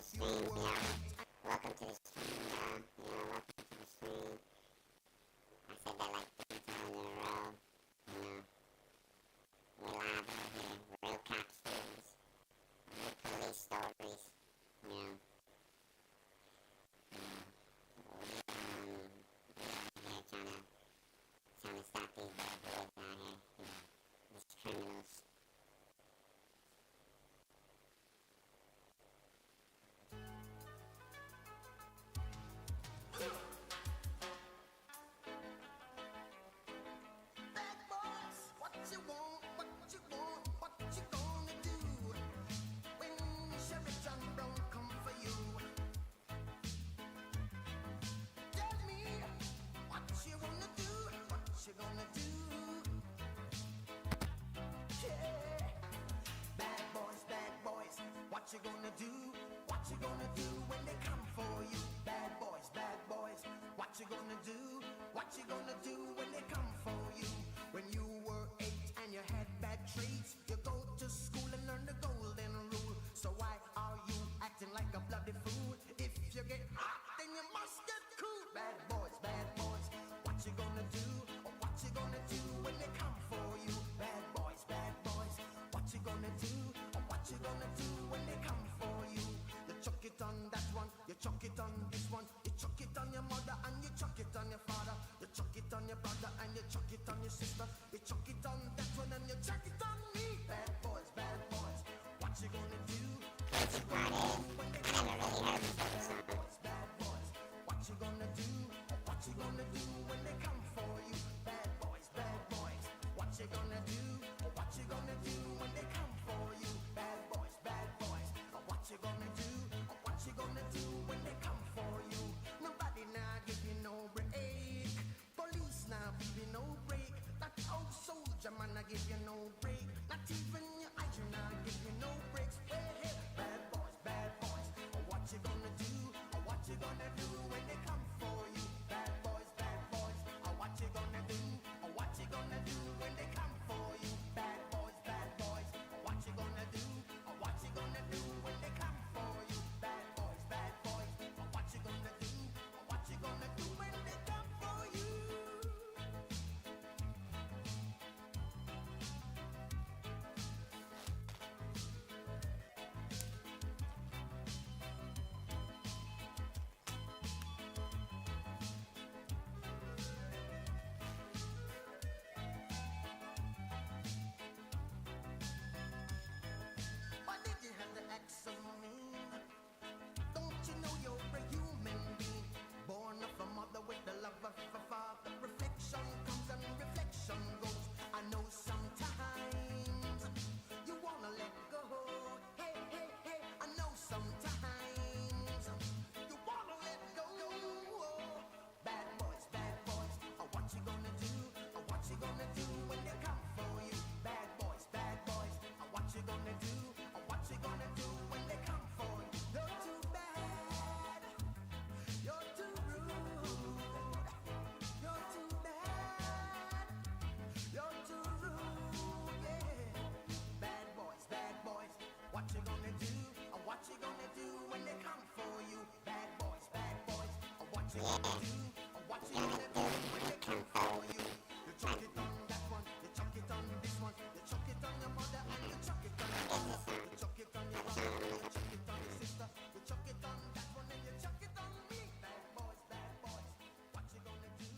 stream, welcome to the stream, welcome to the stream. I said that like 3 times in a row, we're live out here, real cop stories, real police stories, you know. We out here trying to stop these bad boys out here, these criminals. What you gonna do? What you gonna do when they come for you? Bad boys, what you gonna do? What you gonna do when they come for you? When you were 8 and you had bad traits, you go to school and learn the golden rule. So why are you acting like a bloody fool? If you get hot, then you must get cool. Bad boys, what you gonna do? Or what you gonna do when they come for you? Bad boys, what you gonna do? Or what you gonna do when they come for you? You chuck it on that one, you chuck it on this one, you chuck it on your mother and you chuck it on your father, you chuck it on your brother and you chuck it on your sister, you chuck it on that one and you chuck it on me. Bad boys, what you gonna do? What you gonna do when they come for you? Bad boys, what you gonna do? What you gonna do when they come for you? Bad boys, what you gonna do? What you gonna do when they come for you? Bad boys, what you gonna do? What you gonna do when they come for you? Nobody now give you no break. Police now give you no break. That old soldier man I give you no break. Not even your eyes you now give you no breaks. Hey, bad boys, what you gonna do? What you gonna do when they come for you? Bad boys, what you gonna do? What you gonna do when they come for you? Bad boys, what you gonna do? What you gonna do when they come for you? Bad boys, what you gonna do? What you gonna do when they come for you? Why did you have to act so mean? Don't you know you're a human being? Born of a mother with the love of a father. Reflection comes and reflection goes. I know sometimes you wanna let go. Hey, I know sometimes you wanna let go. Bad boys, what you gonna do? What you gonna do when they come for you? Bad boys, what you gonna do? What you gonna do when they come for you? You're too bad. You're too rude. You're too bad. You're too rude, yeah. Bad boys, what you gonna do? What you gonna do when they come for you? Bad boys, what you gonna do? What you gonna do when they come for you? You chuck it on that one, you chuck it on this one, you chuck it on your mother and you chuck it on your brother, you chuck it on your brother and you chuck it on your sister, you chuck it on that one and you chuck it on me. Bad boys, what you gonna do?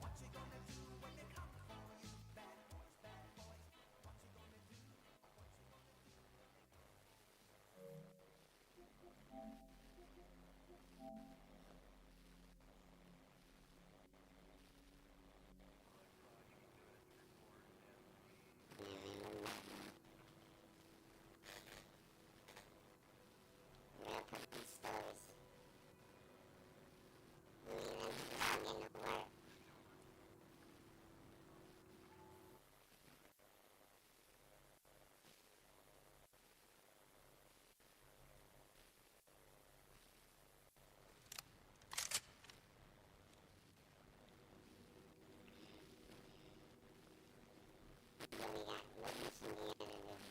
What you gonna do when they come for you? Bad boys, what you gonna do? Real police stories. Leaving without getting to work. Then we got witnessing the end of this.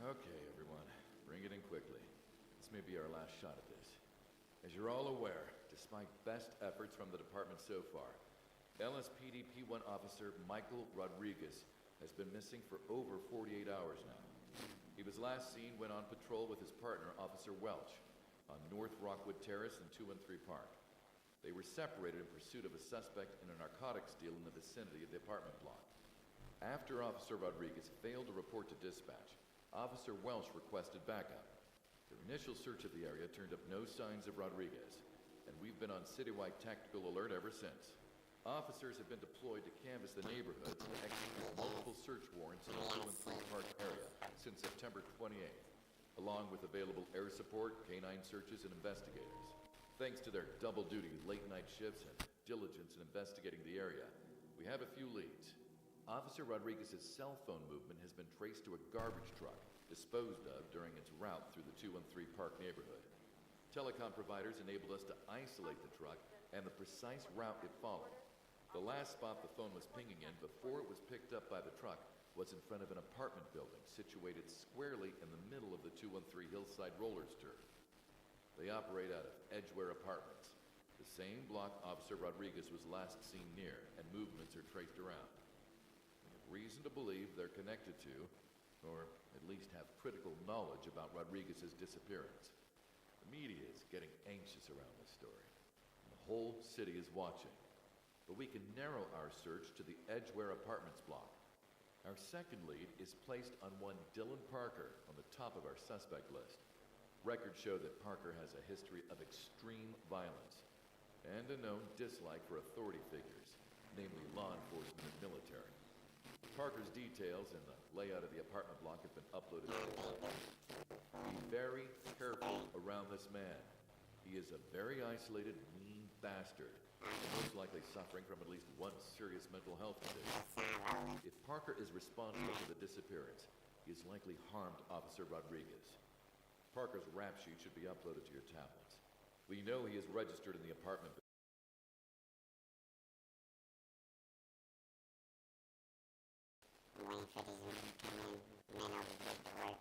Okay, everyone. Bring it in quickly. This may be our last shot at this. As you're all aware, despite best efforts from the department so far, LSPD P1 officer Michael Rodriguez has been missing for over 48 hours now. He was last seen when on patrol with his partner, Officer Welch, on North Rockwood Terrace and 213 Park. They were separated in pursuit of a suspect in a narcotics deal in the vicinity of the apartment block. After Officer Rodriguez failed to report to dispatch, Officer Welch requested backup. Their initial search of the area turned up no signs of Rodriguez, and we've been on citywide tactical alert ever since. Officers have been deployed to canvass the neighborhood and execute multiple search warrants in the 213 Park area since September 28th, along with available air support, canine searches, and investigators. Thanks to their double-duty late-night shifts and diligence in investigating the area, we have a few leads. Officer Rodriguez's cell phone movement has been traced to a garbage truck disposed of during its route through the 213 Park neighborhood. Telecom providers enabled us to isolate the truck and the precise route it followed. The last spot the phone was pinging in before it was picked up by the truck was in front of an apartment building situated squarely in the middle of the 213 Hillside Rollers turf. They operate out of Edgeware Apartments, the same block Officer Rodriguez was last seen near, and movements are traced around. Reason to believe they're connected to, or at least have critical knowledge about Rodriguez's disappearance. The media is getting anxious around this story, and the whole city is watching. But we can narrow our search to the Edgeware Apartments block. Our second lead is placed on one Dylan Parker on the top of our suspect list. Records show that Parker has a history of extreme violence and a known dislike for authority figures, namely law enforcement and military. Parker's details and the layout of the apartment block have been uploaded to the website. Be very careful around this man. He is a very isolated, mean bastard, most likely suffering from at least one serious mental health condition. If Parker is responsible for the disappearance, he has likely harmed Officer Rodriguez. Parker's rap sheet should be uploaded to your tablets. We know he is registered in the apartment. I'm waiting for these men to come in, men overboard to work. I might have to just log.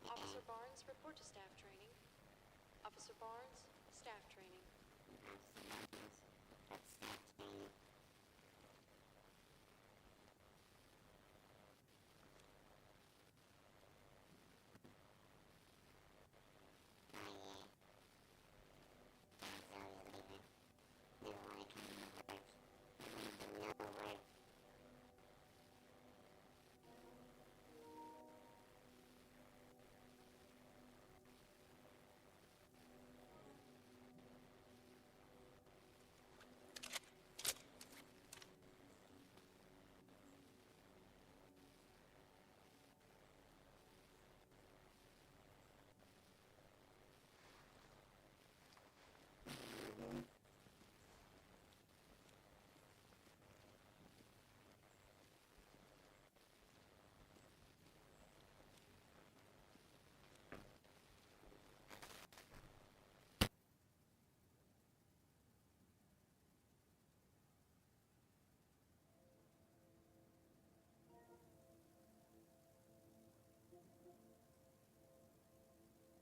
Officer Barnes, report to staff training. Officer Barnes, staff training. That's staff training. Oh yeah. Zoe's leaving. Never wanna come to work. No work. Thank you for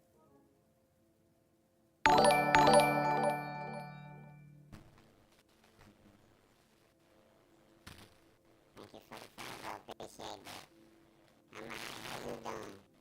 the follow. Appreciate it. I'm out. How you doing?